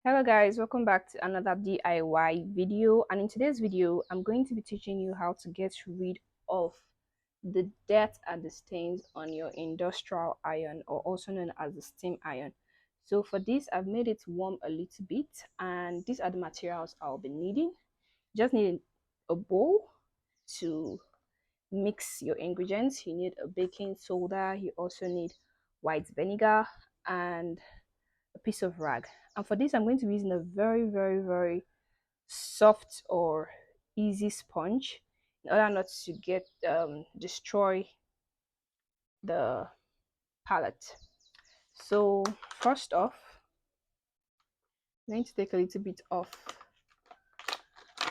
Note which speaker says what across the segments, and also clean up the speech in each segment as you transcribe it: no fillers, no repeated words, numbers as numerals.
Speaker 1: Hello guys, welcome back to another DIY video, and in today's video I'm going to be teaching you how to get rid of the dirt and the stains on your industrial iron, or also known as the steam iron. So for this I've made it warm a little bit, and these are the materials I'll be needing. You just need a bowl to mix your ingredients. You need a baking soda, you also need white vinegar, and a piece of rag. And for this I'm going to be using a very soft or easy sponge in order not to get destroy the palette. So first off, I'm going to take a little bit of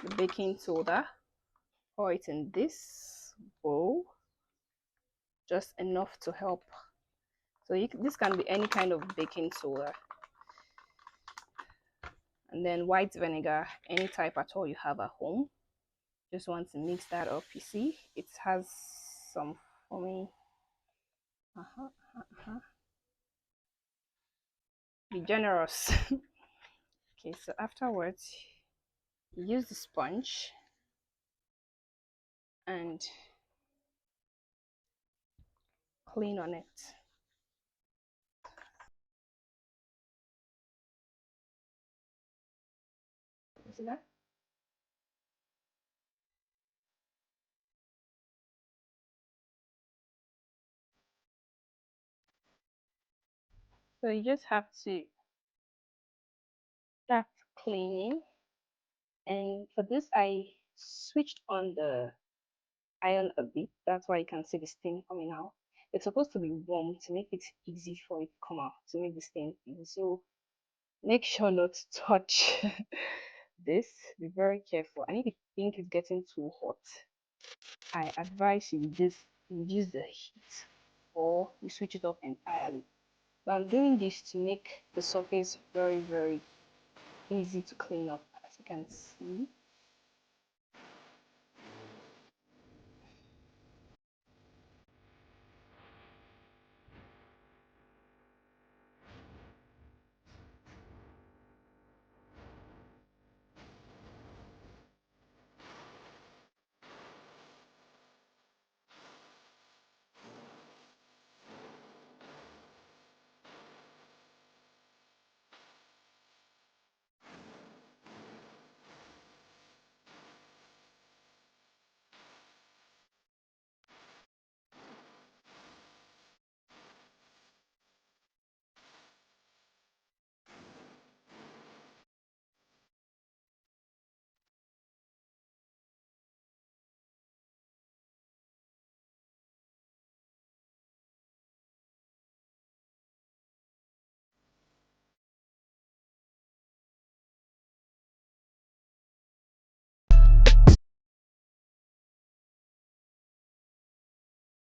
Speaker 1: the baking soda, pour it in this bowl, just enough to help. So this can be any kind of baking soda, and then white vinegar, any type at all you have at home. Just want to mix that up. You see it has some foaming. Be generous. Okay, so afterwards you use the sponge and clean on it. See that? So you just have to start cleaning, and for this I switched on the iron a bit. That's why you can see the stain coming out. It's supposed to be warm to make it easy for it to come out, to make the stain easy. So make sure not to touch this. Be very careful. And if you think it's getting too hot, I advise you just reduce the heat or you switch it off entirely. But I'm doing this to make the surface very easy to clean up, as you can see.